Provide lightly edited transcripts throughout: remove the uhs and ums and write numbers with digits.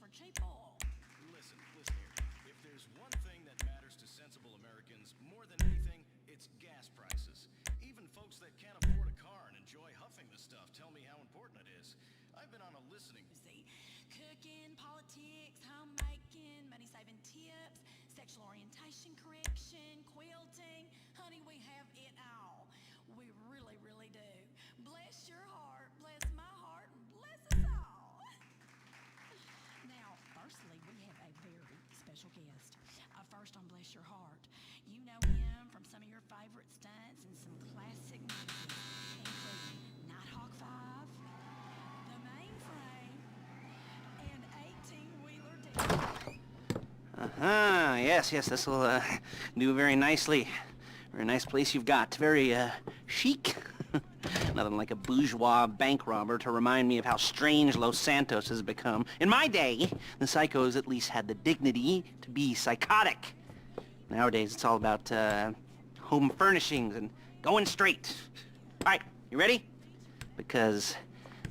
for cheap oil. Listen here. If there's one thing that matters to sensible Americans more than anything, it's gas prices. Even folks that can't afford a car and enjoy huffing the stuff tell me how important it is. I've been on a listening... See, cooking, politics, homemaking, money-saving tips, sexual orientation correction, quilting. Honey, we have it all. We really, really do. Bless your heart, bless my heart, and bless us all. Now, firstly, we have a very special guest. First on Bless Your Heart. You know him from some of your favorite stunts and some classic movies, including Nighthawk 5, The Mainframe, and 18-Wheeler Deal. Yes, this will do very nicely. Very nice place you've got. Very chic. Nothing like a bourgeois bank robber to remind me of how strange Los Santos has become. In my day, the psychos at least had the dignity to be psychotic. Nowadays, it's all about home furnishings and going straight. All right, you ready? Because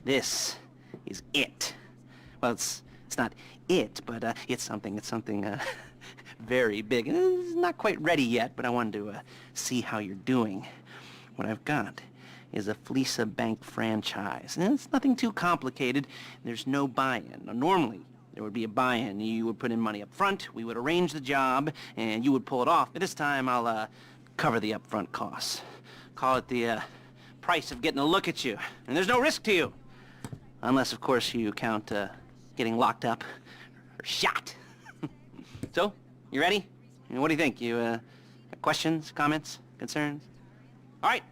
this is it. Well, it's not it, but it's something very big. It's not quite ready yet, but I wanted to see how you're doing. What I've got is a Fleeca bank franchise. And it's nothing too complicated. There's no buy-in. Now, normally, there would be a buy-in. You would put in money up front, we would arrange the job, and you would pull it off. But this time, I'll cover the upfront costs. Call it the price of getting a look at you. And there's no risk to you. Unless, of course, you count getting locked up or shot. So, you ready? What do you think? You got questions, comments, concerns? All right.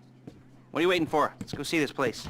What are you waiting for? Let's go see this place.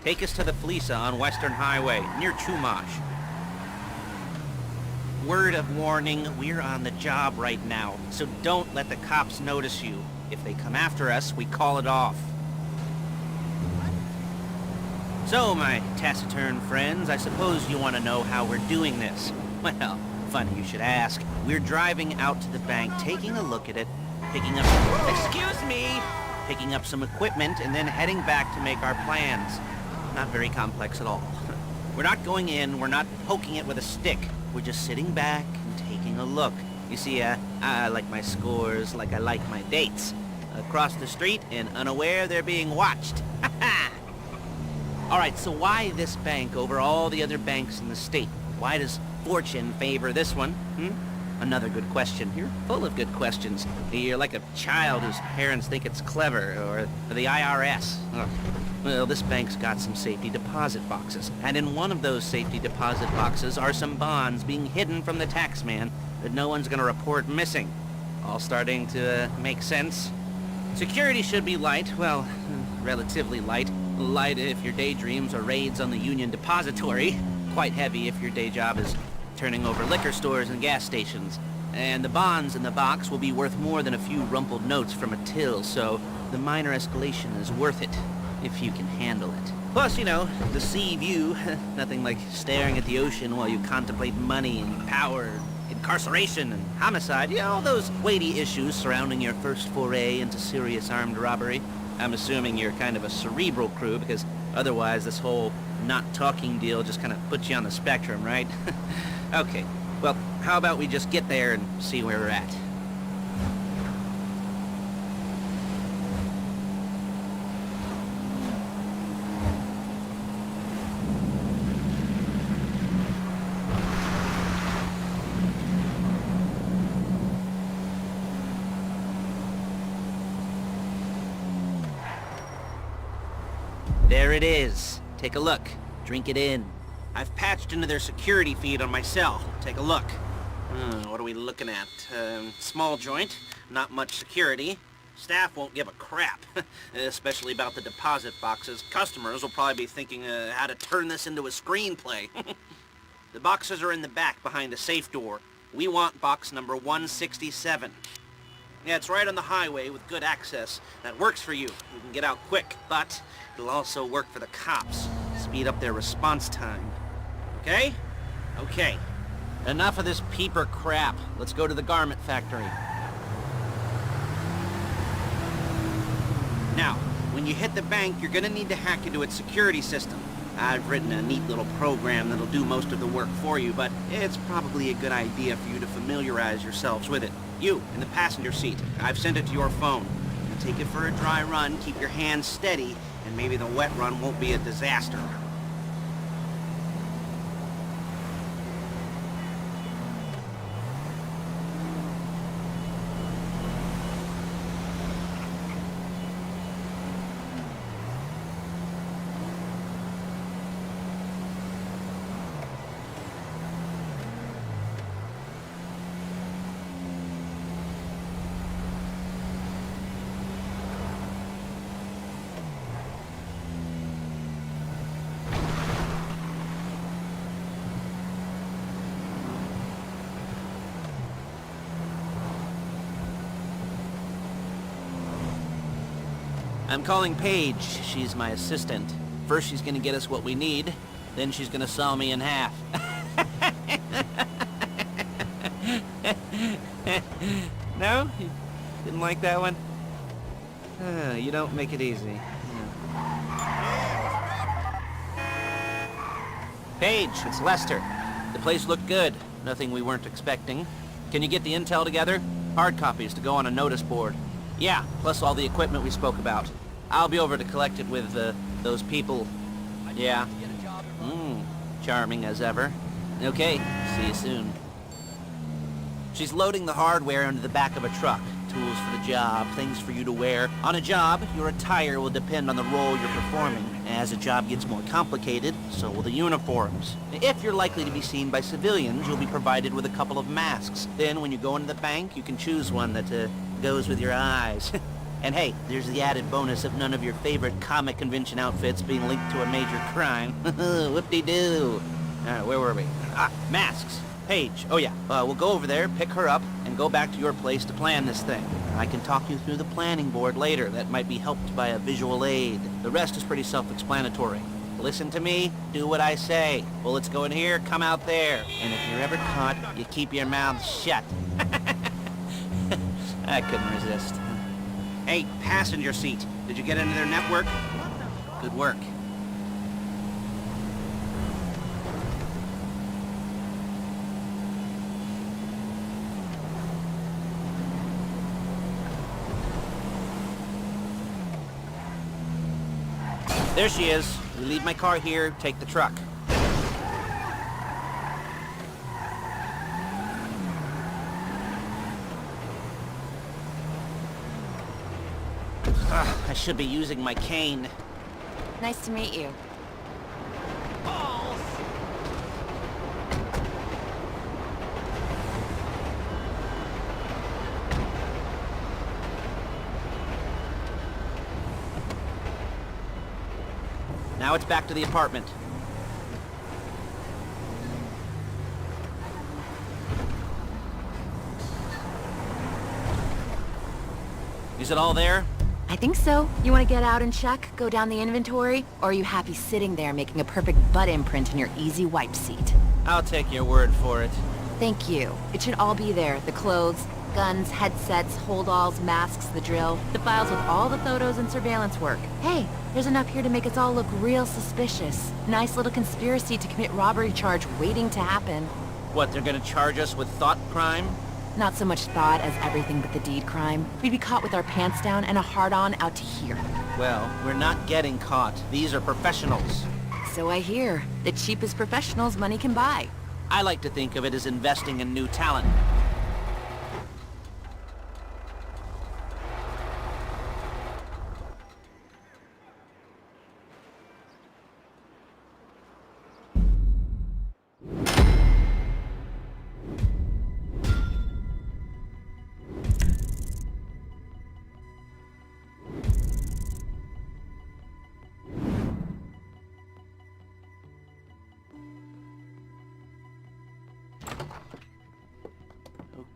Take us to the Fleeca on Western Highway, near Chumash. Word of warning, we're on the job right now, so don't let the cops notice you. If they come after us, we call it off. So, my taciturn friends, I suppose you want to know how we're doing this. Well, funny you should ask. We're driving out to the bank, taking a look at it, picking up... Excuse me! Picking up some equipment, and then heading back to make our plans. Not very complex at all. We're not going in, we're not poking it with a stick. We're just sitting back and taking a look. You see, I like my scores like I like my dates. Across the street and unaware they're being watched. Alright, so why this bank over all the other banks in the state? Why does fortune favor this one? Another good question. You're full of good questions. You're like a child whose parents think it's clever, or the IRS. Ugh. Well, this bank's got some safety deposit boxes, and in one of those safety deposit boxes are some bonds being hidden from the tax man that no one's gonna report missing. All starting to make sense? Security should be light, well, relatively light. Light if your daydreams are raids on the Union Depository. Quite heavy if your day job is turning over liquor stores and gas stations. And the bonds in the box will be worth more than a few rumpled notes from a till, so the minor escalation is worth it, if you can handle it. Plus, you know, the sea view, nothing like staring at the ocean while you contemplate money and power, incarceration and homicide, you know, all those weighty issues surrounding your first foray into serious armed robbery. I'm assuming you're kind of a cerebral crew, because otherwise this whole not talking deal just kind of puts you on the spectrum, right? Okay, well, how about we just get there and see where we're at? There it is. Take a look. Drink it in. I've patched into their security feed on my cell. Take a look. What are we looking at? Small joint, not much security. Staff won't give a crap, especially about the deposit boxes. Customers will probably be thinking how to turn this into a screenplay. The boxes are in the back behind a safe door. We want box number 167. Yeah, it's right on the highway with good access. That works for you. You can get out quick, but it'll also work for the cops. Speed up their response time. Okay? Okay. Enough of this peeper crap. Let's go to the garment factory. Now, when you hit the bank, you're gonna need to hack into its security system. I've written a neat little program that'll do most of the work for you, but it's probably a good idea for you to familiarize yourselves with it. You, in the passenger seat, I've sent it to your phone. Take it for a dry run, keep your hands steady, and maybe the wet run won't be a disaster. I'm calling Paige. She's my assistant. First she's gonna get us what we need, then she's gonna saw me in half. No? You didn't like that one? You don't make it easy. Paige, it's Lester. The place looked good. Nothing we weren't expecting. Can you get the intel together? Hard copies to go on a notice board. Yeah, plus all the equipment we spoke about. I'll be over to collect it with, those people. Yeah. Charming as ever. Okay, see you soon. She's loading the hardware into the back of a truck. Tools for the job, things for you to wear. On a job, your attire will depend on the role you're performing. As a job gets more complicated, so will the uniforms. If you're likely to be seen by civilians, you'll be provided with a couple of masks. Then when you go into the bank, you can choose one that, goes with your eyes. And hey, there's the added bonus of none of your favorite comic convention outfits being linked to a major crime. Whoop-de-doo. Where were we? Masks. Paige. Oh yeah, we'll go over there, pick her up, and go back to your place to plan this thing. I can talk you through the planning board later. That might be helped by a visual aid. The rest is pretty self-explanatory. Listen to me, do what I say. Bullets go in here, come out there. And if you're ever caught, you keep your mouth shut. I couldn't resist. Hey, passenger seat. Did you get into their network? Good work. There she is. We leave my car here, take the truck. I should be using my cane. Nice to meet you. Now it's back to the apartment. Is it all there? I think so. You want to get out and check? Go down the inventory? Or are you happy sitting there making a perfect butt imprint in your easy wipe seat? I'll take your word for it. Thank you. It should all be there. The clothes, guns, headsets, hold-alls, masks, the drill. The files with all the photos and surveillance work. Hey, there's enough here to make us all look real suspicious. Nice little conspiracy to commit robbery charge waiting to happen. What, they're gonna charge us with thought crime? Not so much thought as everything but the deed crime. We'd be caught with our pants down and a hard-on out to here. Well, we're not getting caught. These are professionals. So I hear. The cheapest professionals money can buy. I like to think of it as investing in new talent.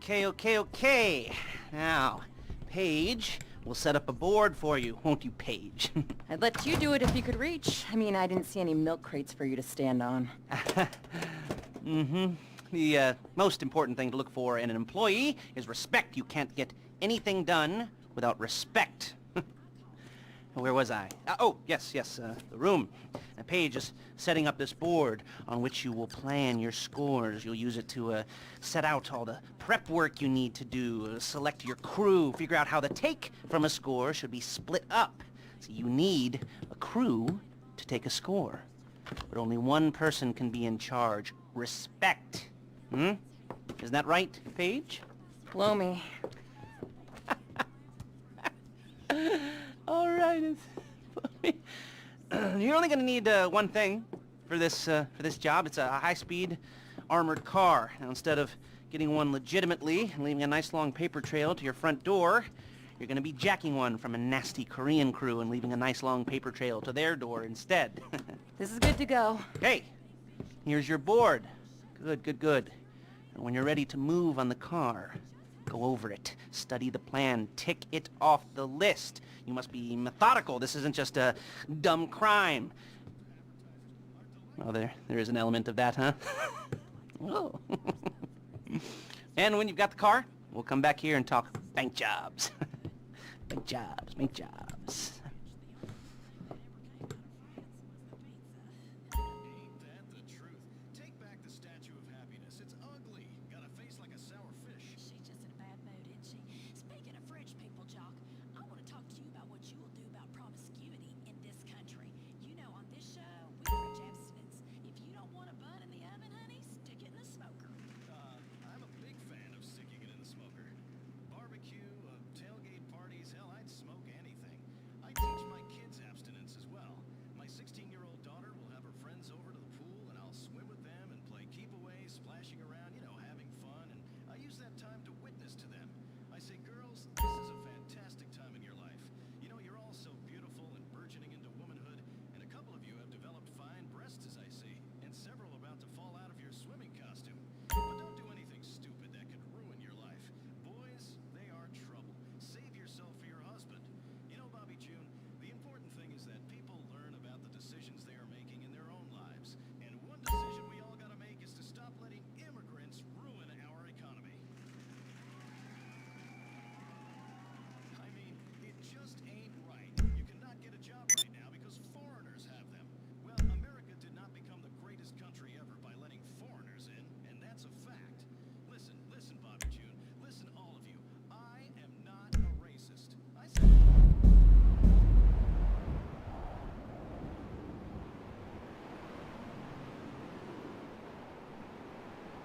Okay. Now, Paige will set up a board for you, won't you, Paige? I'd let you do it if you could reach. I mean, I didn't see any milk crates for you to stand on. The most important thing to look for in an employee is respect. You can't get anything done without respect. Where was I? Yes, the room. Paige is setting up this board on which you will plan your scores. You'll use it to set out all the prep work you need to do, select your crew, figure out how the take from a score should be split up. So you need a crew to take a score. But only one person can be in charge. Respect. Isn't that right, Paige? Blow me. All right. You're only going to need one thing for this job. It's a high-speed armored car. Now, instead of getting one legitimately and leaving a nice long paper trail to your front door, you're going to be jacking one from a nasty Korean crew and leaving a nice long paper trail to their door instead. This is good to go. Okay, here's your board. Good. And when you're ready to move on the car, go over it, study the plan, tick it off the list. You must be methodical. This isn't just a dumb crime. Oh, there is an element of that, huh? Oh. And when you've got the car, we'll come back here and talk bank jobs. Bank jobs.